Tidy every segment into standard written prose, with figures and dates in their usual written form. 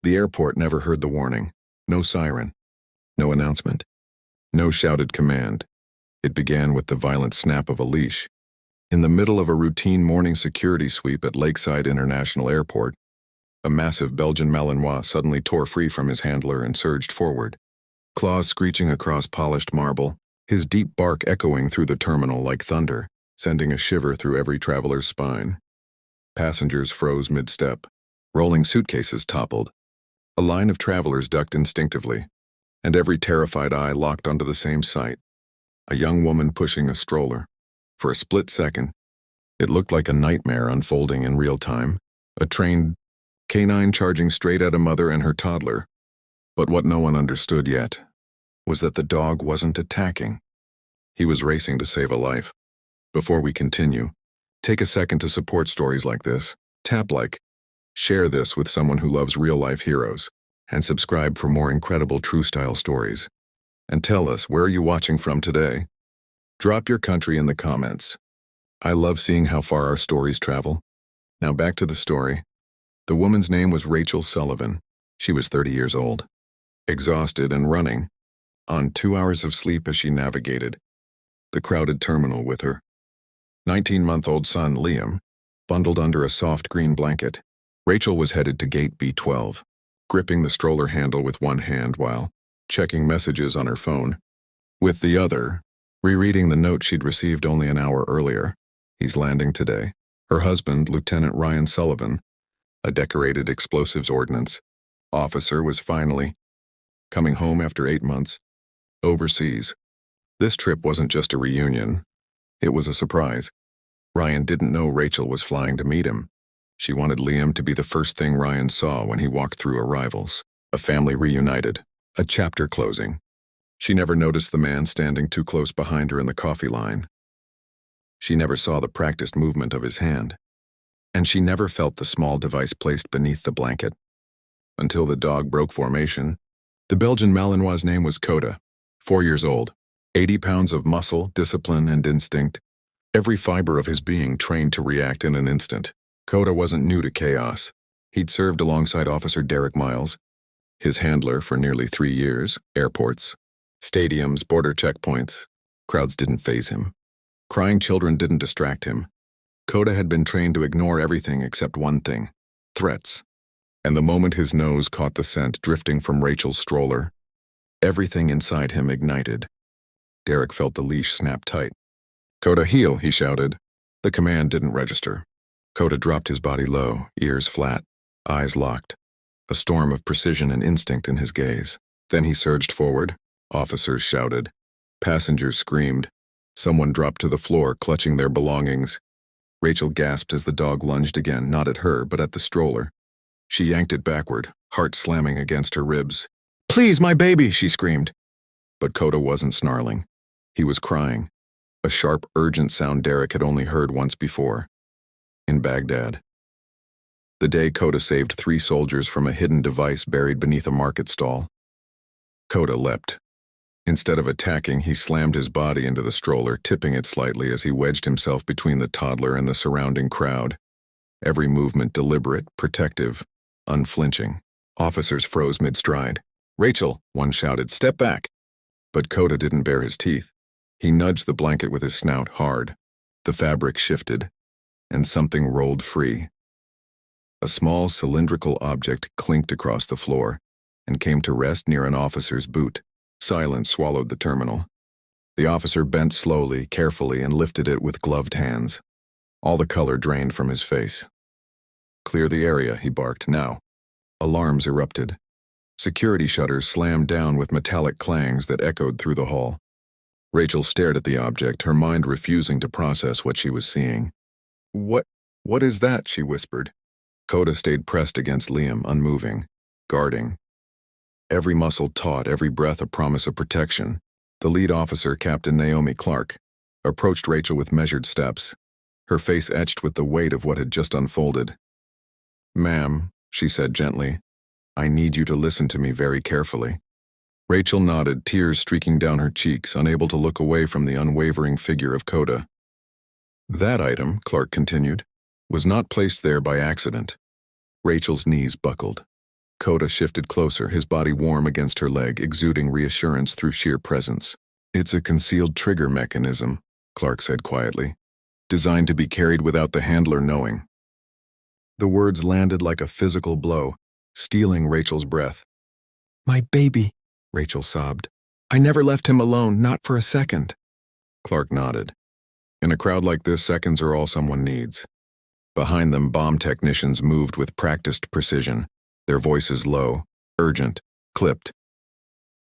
The airport never heard the warning. No siren. No announcement. No shouted command. It began with the violent snap of a leash. In the middle of a routine morning security sweep at Lakeside International Airport, a massive Belgian Malinois suddenly tore free from his handler and surged forward. Claws screeching across polished marble, his deep bark echoing through the terminal like thunder, sending a shiver through every traveler's spine. Passengers froze mid-step. Rolling suitcases toppled. A line of travelers ducked instinctively, and every terrified eye locked onto the same sight. A young woman pushing a stroller. For a split second, it looked like a nightmare unfolding in real time, a trained canine charging straight at a mother and her toddler. But what no one understood yet was that the dog wasn't attacking. He was racing to save a life. Before we continue, take a second to support stories like this. Tap like, share this with someone who loves real-life heroes, and subscribe for more incredible true-style stories. And tell us, where are you watching from today? Drop your country in the comments. I love seeing how far our stories travel. Now back to the story. The woman's name was Rachel Sullivan. She was 30 years old. Exhausted and running, on 2 hours of sleep as she navigated the crowded terminal with her 19-month-old son, Liam, bundled under a soft green blanket. Rachel was headed to gate B12, gripping the stroller handle with one hand while checking messages on her phone. With the other, rereading the note she'd received only an hour earlier. He's landing today. Her husband, Lieutenant Ryan Sullivan, a decorated explosives ordnance officer, was finally coming home after 8 months overseas. This trip wasn't just a reunion. It was a surprise. Ryan didn't know Rachel was flying to meet him. She wanted Liam to be the first thing Ryan saw when he walked through arrivals. A family reunited. A chapter closing. She never noticed the man standing too close behind her in the coffee line. She never saw the practiced movement of his hand. And she never felt the small device placed beneath the blanket. Until the dog broke formation. The Belgian Malinois' name was Coda, 4 years old, 80 pounds of muscle, discipline, and instinct, every fiber of his being trained to react in an instant. Coda wasn't new to chaos. He'd served alongside Officer Derek Miles, his handler for nearly 3 years. Airports, stadiums, border checkpoints. Crowds didn't faze him. Crying children didn't distract him. Coda had been trained to ignore everything except one thing: threats. And the moment his nose caught the scent drifting from Rachel's stroller, everything inside him ignited. Derek felt the leash snap tight. "Coda, heel," he shouted. The command didn't register. Coda dropped his body low, ears flat, eyes locked, a storm of precision and instinct in his gaze. Then he surged forward. Officers shouted. Passengers screamed. Someone dropped to the floor, clutching their belongings. Rachel gasped as the dog lunged again, not at her, but at the stroller. She yanked it backward, heart slamming against her ribs. "Please, my baby!" she screamed. But Coda wasn't snarling. He was crying, a sharp, urgent sound Derek had only heard once before. In Baghdad. The day Coda saved 3 soldiers from a hidden device buried beneath a market stall. Coda leapt. Instead of attacking, he slammed his body into the stroller, tipping it slightly as he wedged himself between the toddler and the surrounding crowd. Every movement deliberate, protective, unflinching. Officers froze mid-stride. "Rachel," one shouted, "step back." But Coda didn't bare his teeth. He nudged the blanket with his snout hard. The fabric shifted, and something rolled free. A small cylindrical object clinked across the floor and came to rest near an officer's boot. Silence swallowed the terminal. The officer bent slowly, carefully, and lifted it with gloved hands. All the color drained from his face. "Clear the area," he barked. "Now." Alarms erupted. Security shutters slammed down with metallic clangs that echoed through the hall. Rachel stared at the object, her mind refusing to process what she was seeing. What is that?" she whispered. Coda stayed pressed against Liam, unmoving, guarding. Every muscle taut, every breath a promise of protection. The lead officer, Captain Naomi Clark, approached Rachel with measured steps, her face etched with the weight of what had just unfolded. "Ma'am," she said gently, "I need you to listen to me very carefully." Rachel nodded, tears streaking down her cheeks, unable to look away from the unwavering figure of Coda. "That item," Clark continued, "was not placed there by accident." Rachel's knees buckled. Coda shifted closer, his body warm against her leg, exuding reassurance through sheer presence. "It's a concealed trigger mechanism," Clark said quietly, "designed to be carried without the handler knowing." The words landed like a physical blow, stealing Rachel's breath. "My baby," Rachel sobbed. "I never left him alone, not for a second." Clark nodded. In a crowd like this, seconds are all someone needs. Behind them, bomb technicians moved with practiced precision, their voices low, urgent, clipped.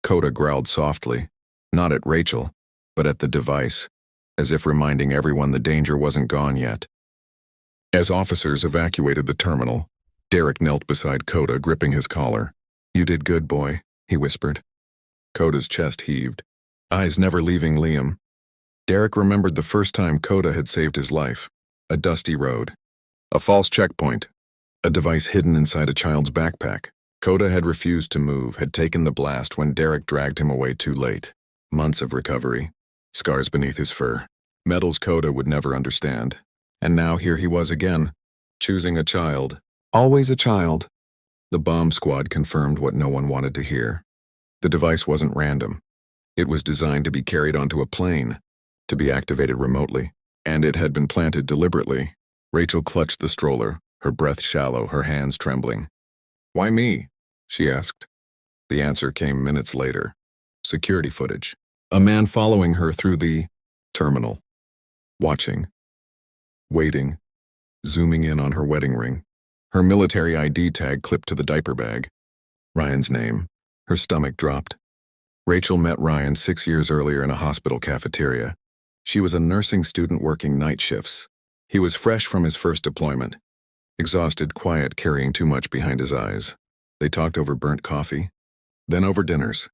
Coda growled softly, not at Rachel, but at the device, as if reminding everyone the danger wasn't gone yet. As officers evacuated the terminal, Derek knelt beside Coda, gripping his collar. "You did good, boy," he whispered. Coda's chest heaved, eyes never leaving Liam. Derek remembered the first time Coda had saved his life. A dusty road. A false checkpoint. A device hidden inside a child's backpack. Coda had refused to move, had taken the blast when Derek dragged him away too late. Months of recovery. Scars beneath his fur. Medals Coda would never understand. And now here he was again, choosing a child. Always a child. The bomb squad confirmed what no one wanted to hear. The device wasn't random. It was designed to be carried onto a plane, to be activated remotely, and it had been planted deliberately. Rachel clutched the stroller, her breath shallow, her hands trembling. "Why me?" she asked. The answer came minutes later. Security footage. A man following her through the terminal. Watching. Waiting. Zooming in on her wedding ring. Her military ID tag clipped to the diaper bag. Ryan's name. Her stomach dropped. Rachel met Ryan 6 years earlier in a hospital cafeteria. She was a nursing student working night shifts. He was fresh from his first deployment. Exhausted, quiet, carrying too much behind his eyes. They talked over burnt coffee. Then over dinners.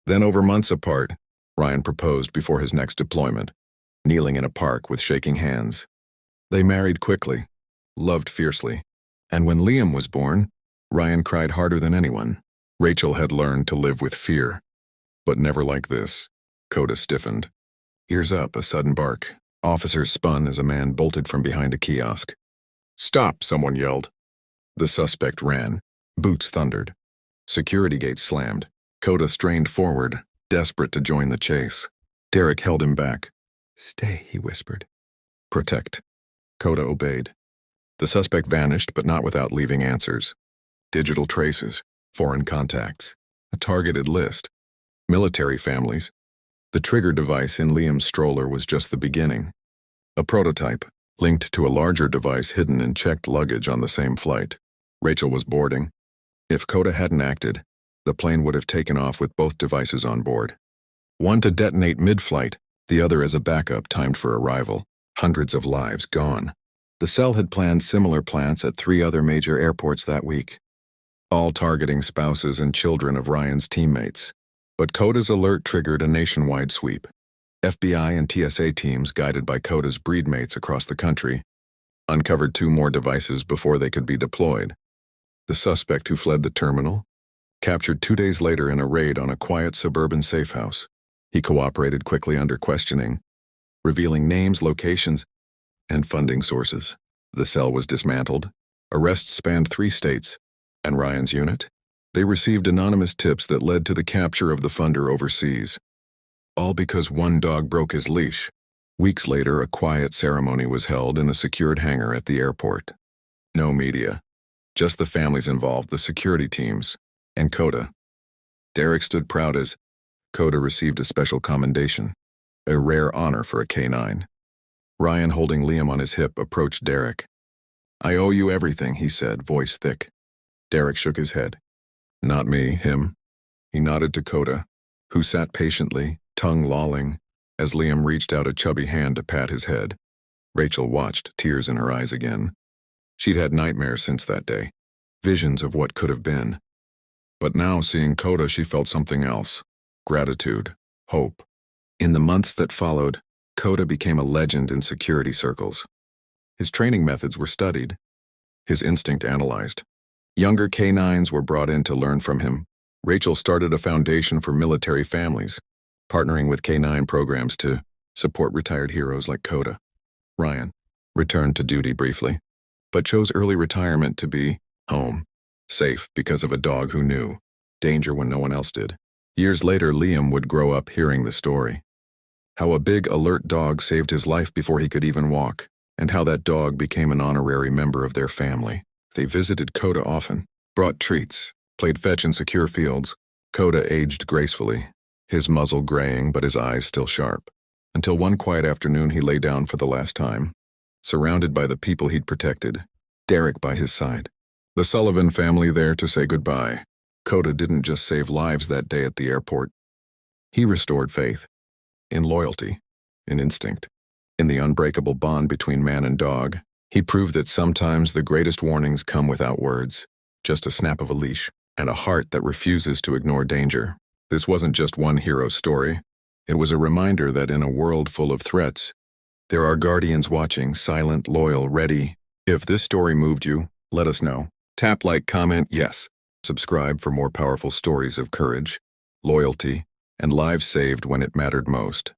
Then over months apart, Ryan proposed before his next deployment, kneeling in a park with shaking hands. They married quickly, loved fiercely. And when Liam was born, Ryan cried harder than anyone. Rachel had learned to live with fear. But never like this. Coda stiffened. Ears up, a sudden bark. Officers spun as a man bolted from behind a kiosk. "Stop," someone yelled. The suspect ran. Boots thundered. Security gates slammed. Coda strained forward, desperate to join the chase. Derek held him back. "Stay," he whispered. "Protect." Coda obeyed. The suspect vanished, but not without leaving answers. Digital traces, foreign contacts, a targeted list, military families. The trigger device in Liam's stroller was just the beginning. A prototype, linked to a larger device hidden in checked luggage on the same flight. Rachel was boarding. If Coda hadn't acted, the plane would have taken off with both devices on board. One to detonate mid-flight, the other as a backup timed for arrival. Hundreds of lives gone. The cell had planned similar plants at 3 other major airports that week, all targeting spouses and children of Ryan's teammates. But Coda's alert triggered a nationwide sweep. FBI and TSA teams, guided by Coda's breedmates across the country, uncovered 2 more devices before they could be deployed. The suspect who fled the terminal, captured 2 days later in a raid on a quiet suburban safehouse. He cooperated quickly under questioning, revealing names, locations, and funding sources. The cell was dismantled. Arrests spanned 3 states. And Ryan's unit? They received anonymous tips that led to the capture of the funder overseas. All because one dog broke his leash. Weeks later, a quiet ceremony was held in a secured hangar at the airport. No media. Just the families involved, the security teams, and Coda. Derek stood proud as Coda received a special commendation, a rare honor for a K-9. Ryan, holding Liam on his hip, approached Derek. "I owe you everything," he said, voice thick. Derek shook his head. "Not me, him." He nodded to Coda, who sat patiently, tongue lolling, as Liam reached out a chubby hand to pat his head. Rachel watched, tears in her eyes again. She'd had nightmares since that day, visions of what could have been. But now, seeing Coda, she felt something else. Gratitude, hope. In the months that followed, Coda became a legend in security circles. His training methods were studied, his instinct analyzed. Younger K-9s were brought in to learn from him. Rachel started a foundation for military families, partnering with K-9 programs to support retired heroes like Coda. Ryan returned to duty briefly, but chose early retirement to be home. Safe because of a dog who knew. Danger when no one else did. Years later, Liam would grow up hearing the story. How a big, alert dog saved his life before he could even walk, and how that dog became an honorary member of their family. They visited Coda often, brought treats, played fetch in secure fields. Coda aged gracefully, his muzzle graying but his eyes still sharp. Until one quiet afternoon he lay down for the last time, surrounded by the people he'd protected, Derek by his side. The Sullivan family there to say goodbye. Coda didn't just save lives that day at the airport. He restored faith. In loyalty, in instinct, in the unbreakable bond between man and dog. He proved that sometimes the greatest warnings come without words, just a snap of a leash, and a heart that refuses to ignore danger. This wasn't just one hero's story. It was a reminder that in a world full of threats, there are guardians watching, silent, loyal, ready. If this story moved you, let us know. Tap like, comment, yes. Subscribe for more powerful stories of courage, loyalty, and lives saved when it mattered most.